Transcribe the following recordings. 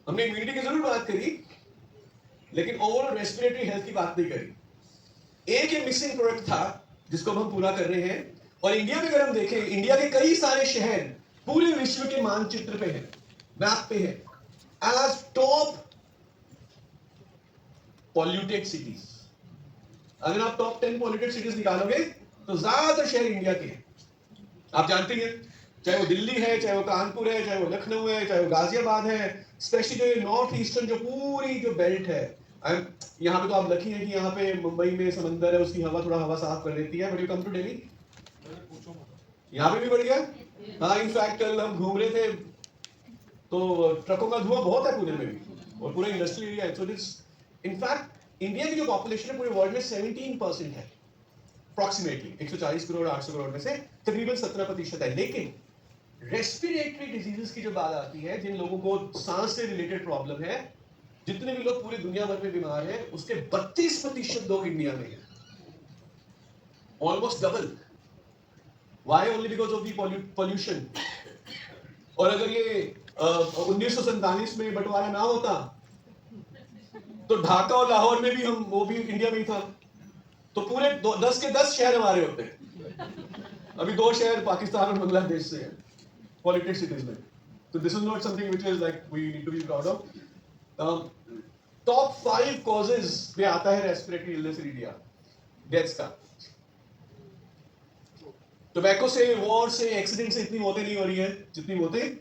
हमने इम्यूनिटी की जरूर बात करी, लेकिन ओवरऑल रेस्पिरेटरी हेल्थ की बात नहीं करी। एक ये मिसिंग प्रोडक्ट था जिसको हम पूरा कर रहे हैं। और इंडिया में अगर हम देखें, इंडिया के कई सारे शहर पूरे विश्व के मानचित्र पे हैं, मैप पे है, एज टॉप पॉल्यूटेड सिटीज। अगर आप टॉप 10 पॉल्यूटेड सिटीज निकालोगे तो ज्यादातर शहर इंडिया के हैं। आप जानते हैं, चाहे वो दिल्ली है, चाहे वो कानपुर है, चाहे वो लखनऊ है, चाहे वो गाजियाबाद है, स्पेशली जो ये नॉर्थ ईस्टर्न जो पूरी जो बेल्ट है। यहाँ पे तो आप लकी हैं कि यहाँ पे मुंबई में समंदर है, उसकी हवा थोड़ा हवा साफ कर देती है। But you come to Delhi, यहाँ पे भी बढ़ गया। हाँ, इनफैक्ट कल हम घूम रहे थे तो ट्रकों का धुआं बहुत है पुणे में भी, और पूरा इंडस्ट्रियल एरिया है। सो दिस, इनफैक्ट इंडिया की जो पॉपुलेशन है पूरे वर्ल्ड में 17% है अप्रोक्सीमेटली। 140 करोड़ 800 करोड़ में से तकरीबन 17% है। लेकिन रेस्पिरेटरी डिजीजेस की जो बात आती है, जिन लोगों को सांस से रिलेटेड प्रॉब्लम है, जितने भी लोग पूरी दुनिया भर में बीमार हैं, उसके 32% लोग इंडिया में हैं, almost double. Why? Only because of the pollution. और अगर ये 1947 में बंटवारा ना होता तो ढाका और लाहौर में भी हम, वो भी इंडिया में ही था, तो पूरे 10 के 10 शहर हमारे होते हैं। अभी 2 शहर पाकिस्तान और बांग्लादेश से हैं पॉलिटिक्स सिटीज में। तो this is not something which is like we need to be proud of. Top 5 causes में आता है respiratory illness in India, deaths का। टोबैको से, वॉर से, एक्सीडेंट से इतनी मौतें नहीं हो रही है जितनी मौतें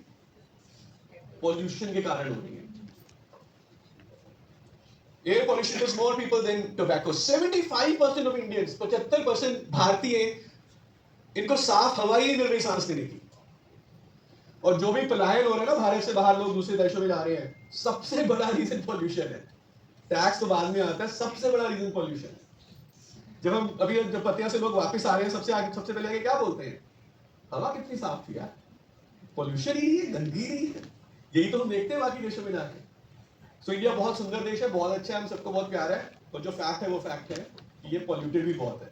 पॉल्यूशन के कारण हो रही है। Air pollution kills more people than tobacco. 75% of Indians, 75% भारतीय, इनको साफ हवा ही नहीं मिल रही सांस लेने की। और जो भी पलायन हो रहा है ना, भारत से बाहर लोग दूसरे देशों में जा रहे हैं, सबसे बड़ा रीजन पॉल्यूशन है। टैक्स तो बाद में आता है, सबसे बड़ा रीजन पॉल्यूशन है। जब हम अभी जब पतिया से लोग वापस आ रहे हैं, सबसे पहले आगे क्या बोलते हैं? हवा कितनी साफ थी यार, पॉल्यूशन ही नहीं है, गंदगी नहीं है। यही तो हम देखते हैं बाकी देशों में जाके। सो इंडिया बहुत सुंदर देश है, बहुत अच्छा है, हम सबको बहुत प्यार है। और जो फैक्ट है वो फैक्ट है कि ये पॉल्यूटेड भी बहुत है।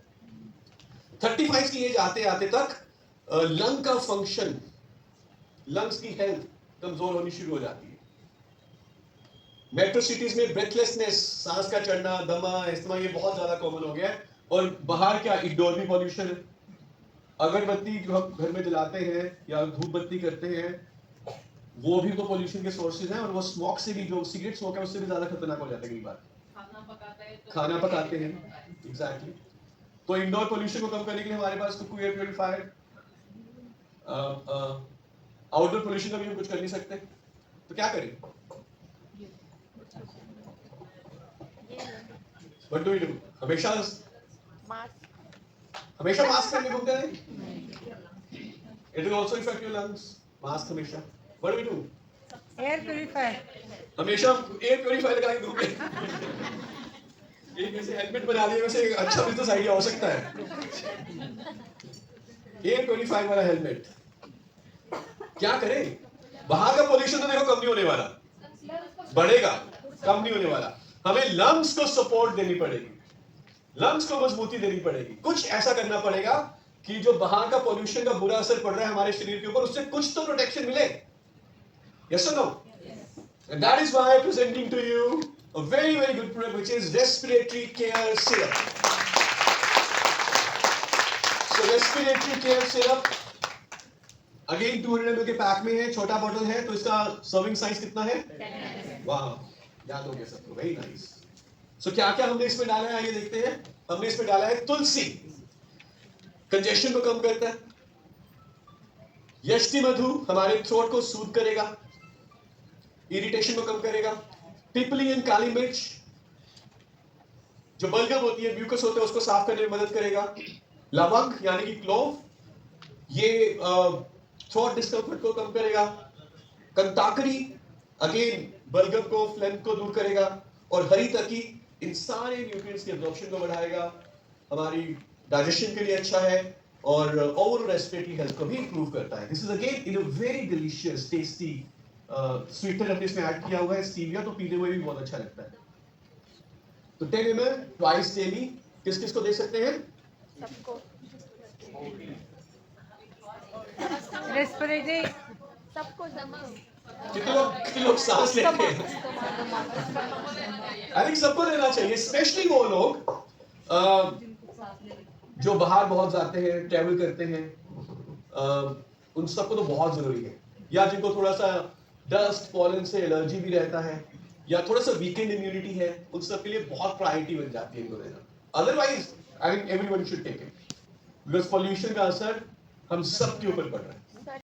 35 की एज आते आते तक लंग का फंक्शन, लंग्स की हेल्थ कमजोर होनी शुरू हो जाती है। मेट्रो सिटीज में ब्रेथलेसनेस, सांस का चढ़ना, दमा, अस्थमा, ये बहुत ज्यादा कॉमन हो गया है। और बाहर क्या, इंडोर भी पॉल्यूशन है। अगरबत्ती जो हम घर में जलाते हैं या धूप बत्ती करते हैं, वो भी तो पॉल्यूशन के सोर्सेज हैं। और वो स्मोक से भी, जो सिगरेट स्मोक है उससे भी ज्यादा खतरनाक हो जाता है कई बार। खाना पकाते हैं, एग्जैक्टली। तो इंडोर पोल्यूशन को कम करने के लिए हमारे पास Cuckoo air purifier, outdoor pollution का भी हम कुछ कर नहीं सकते, तो क्या करें? What do we do? हमेशा मास्क पहन के घूमते हैं। It will also affect your lungs, mask हमेशा। What do we do? Air purifier, हमेशा एयर प्योरीफायर लगा के घूमते। एक ऐसे हेलमेट बना दिए, वैसे एक अच्छा बिजनेस आइडिया हो सकता है। एयर प्योरीफायर वाला हेलमेट। क्या करें? बाहर का पोल्यूशन तो देखो कम नहीं होने वाला, बढ़ेगा, कम नहीं होने वाला। हमें लंग्स को सपोर्ट देनी पड़ेगी, लंग्स को मजबूती देनी पड़ेगी। कुछ ऐसा करना पड़ेगा कि जो बाहर का पोल्यूशन का बुरा असर पड़ रहा है हमारे शरीर के ऊपर, उससे कुछ तो प्रोटेक्शन मिले। यस और no? And that is why I'm presenting to you a very, very good product, which is respiratory care syrup. So respiratory care syrup, again 200 ml के पैक में है, छोटा बॉटल है, तो इसका सर्विंग साइज कितना है? वाह, याद हो गया सबको, वेरी नाइस। सो क्या क्या हमने इसमें डाला है, आइए देखते हैं। हमने इसमें डाला है तुलसी, कंजेशन को कम करता है। यष्टि मधु हमारे थ्रोट को सूद करेगा, इरिटेशन को कम करेगा। पिपली एंड काली मिर्च, जो बलगम होती है, म्यूकस होता है, उसको साफ करने में मदद करेगा। लवंग यानी कि क्लोव, ये थ्रोट डिस्कम्फर्ट को कम करेगा। कंताकरी, अगेन बलगम को, फ्लेम को दूर करेगा। और हरी तकी, इन सारे न्यूट्रिएंट्स के एब्जॉर्प्शन को बढ़ाएगा, हमारी डाइजेशन के लिए अच्छा है, और ओवरऑल रेस्पिरेटरी हेल्थ को भी इंप्रूव करता है। This is again in a very delicious tasty sweetener हमने इसमें ऐड किया हुआ है, स्टीविया, तो पीने में भी बहुत अच्छा लगता है। तो 10 ml ट्वाइस डेली, किस किस को दे सकते हैं? सबको। रेस्पिरेटरी, सबको जमा कितने लोग सांस लेते हैं? आई थिंक सबको लेना चाहिए, स्पेशली वो लोग जो बाहर बहुत जाते हैं, ट्रैवल करते हैं, उन सबको तो बहुत जरूरी है। या जिनको थोड़ा सा डस्ट पॉलन से एलर्जी भी रहता है, या थोड़ा सा वीकेंड इम्यूनिटी है, उन सब के लिए बहुत प्रायोरिटी बन जाती है इनको देना। Otherwise I think everyone should take it, because pollution का असर हम सब के ऊपर पड़ रहा है।